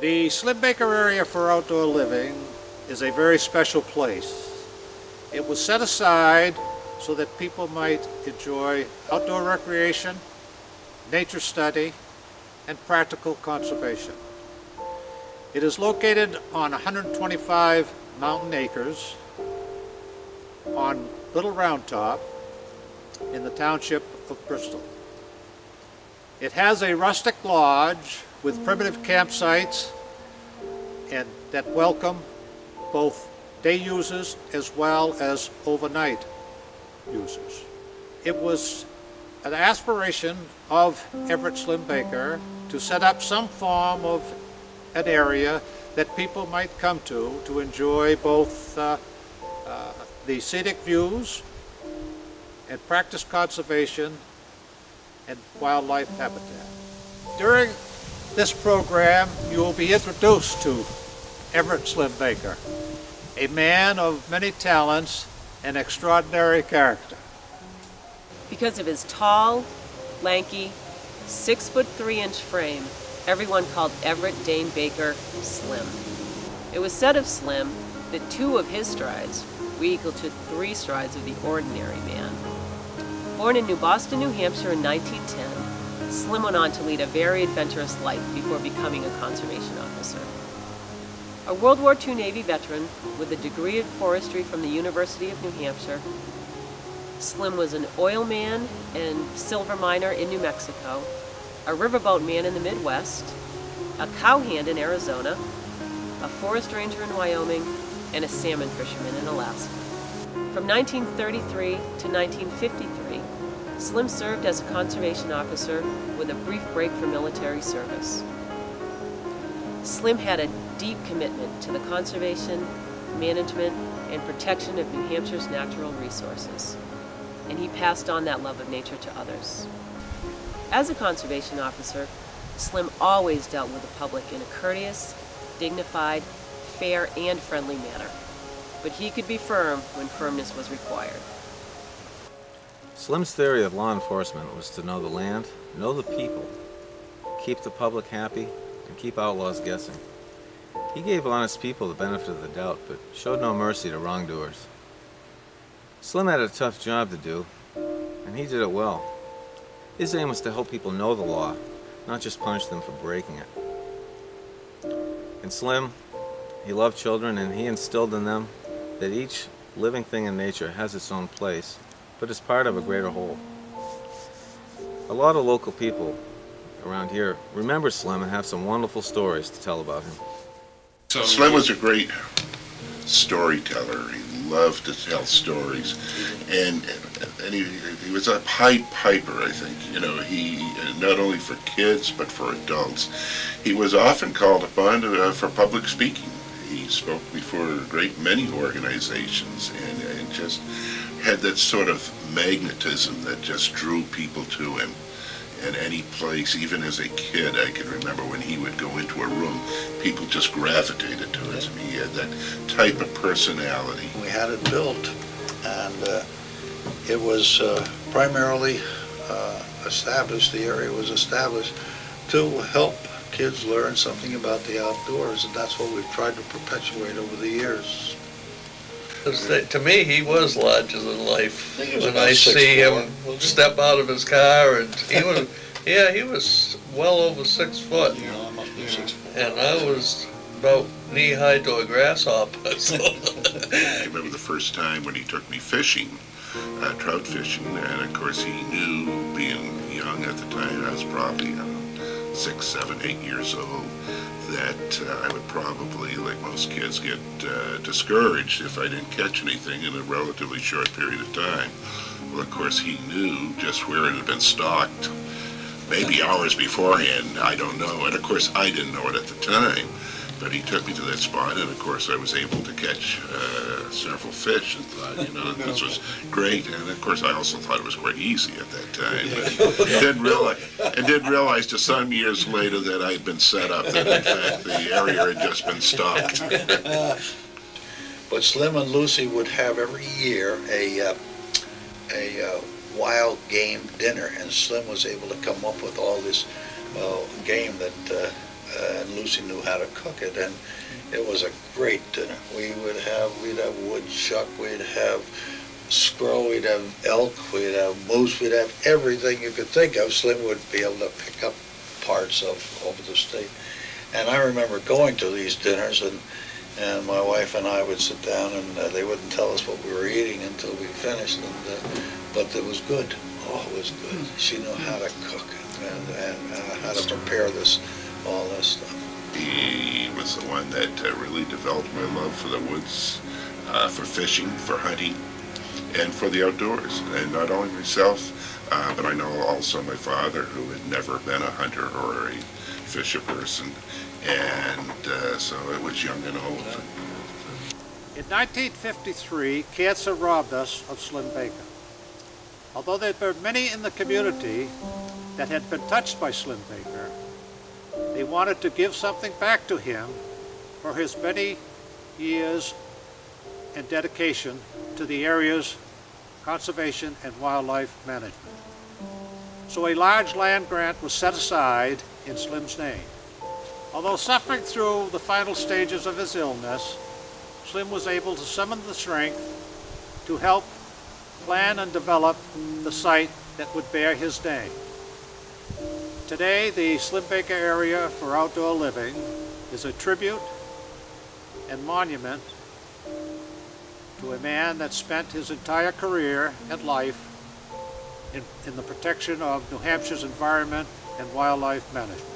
The Slim Baker area for outdoor living is a very special place. It was set aside so that people might enjoy outdoor recreation, nature study, and practical conservation. It is located on 125 mountain acres on Little Round Top in the township of Bristol. It has a rustic lodge with primitive campsites and that welcome both day users as well as overnight users. It was an aspiration of Everett Slim Baker to set up some form of an area that people might come to enjoy both the scenic views and practice conservation and wildlife habitat. During this program, you will be introduced to Everett Slim Baker, a man of many talents and extraordinary character. Because of his tall, lanky, 6'3" frame, everyone called Everett Dane Baker Slim. It was said of Slim that 2 of his strides were equal to 3 strides of the ordinary man. Born in New Boston, New Hampshire in 1910, Slim went on to lead a very adventurous life before becoming a conservation officer. A World War II Navy veteran with a degree in forestry from the University of New Hampshire, Slim was an oil man and silver miner in New Mexico, a riverboat man in the Midwest, a cowhand in Arizona, a forest ranger in Wyoming, and a salmon fisherman in Alaska. From 1933 to 1953, Slim served as a conservation officer with a brief break for military service. Slim had a deep commitment to the conservation, management, and protection of New Hampshire's natural resources, and he passed on that love of nature to others. As a conservation officer, Slim always dealt with the public in a courteous, dignified, fair, and friendly manner, but he could be firm when firmness was required. Slim's theory of law enforcement was to know the land, know the people, keep the public happy, and keep outlaws guessing. He gave honest people the benefit of the doubt, but showed no mercy to wrongdoers. Slim had a tough job to do, and he did it well. His aim was to help people know the law, not just punish them for breaking it. And Slim, he loved children, and he instilled in them that each living thing in nature has its own place, but is part of a greater whole. A lot of local people around here remember Slim and have some wonderful stories to tell about him. Slim was a great storyteller. He loved to tell stories, and he was a Pied Piper, I think. You know, he not only for kids but for adults. He was often called upon for public speaking. He spoke before a great many organizations, and just had that sort of magnetism that just drew people to him. And any place, even as a kid, I can remember when he would go into a room, people just gravitated to him. He had that type of personality. We had it built, and it was primarily established, the area was established to help kids learn something about the outdoors, and that's what we've tried to perpetuate over the years. To me, he was larger than life. When I see him step out of his car, and he was well over 6 foot. Yeah, I must be 6 foot. And I was about knee-high to a grasshopper. So. I remember the first time when he took me fishing, trout fishing, and of course he knew, being young at the time, I was probably 6, 7, 8 years old, that I would probably, like most kids, get discouraged if I didn't catch anything in a relatively short period of time. Well, of course, he knew just where it had been stocked, maybe hours beforehand, I don't know. And of course, I didn't know it at the time. But he took me to that spot, and of course I was able to catch several fish, and thought, you know, this was great. And of course I also thought it was quite easy at that time. But didn't realize to some years later that I had been set up, that in fact the area had just been stocked. But Slim and Lucy would have every year a wild game dinner, and Slim was able to come up with all this game that and Lucy knew how to cook it, and it was a great dinner. We'd have woodchuck, we'd have squirrel, we'd have elk, we'd have moose, we'd have everything you could think of. Slim would be able to pick up parts of over the state. And I remember going to these dinners, and my wife and I would sit down, and they wouldn't tell us what we were eating until we finished. But it was good. Oh, it was good. She knew how to cook and how to prepare all this stuff. He was the one that really developed my love for the woods, for fishing, for hunting, and for the outdoors. And not only myself, but I know also my father, who had never been a hunter or a fisher person, and so it was young and old. In 1953, cancer robbed us of Slim Baker. Although there had been many in the community that had been touched by Slim Baker, they wanted to give something back to him for his many years and dedication to the area's conservation and wildlife management. So a large land grant was set aside in Slim's name. Although suffering through the final stages of his illness, Slim was able to summon the strength to help plan and develop the site that would bear his name. Today, the Slim Baker area for outdoor living is a tribute and monument to a man that spent his entire career and life in the protection of New Hampshire's environment and wildlife management.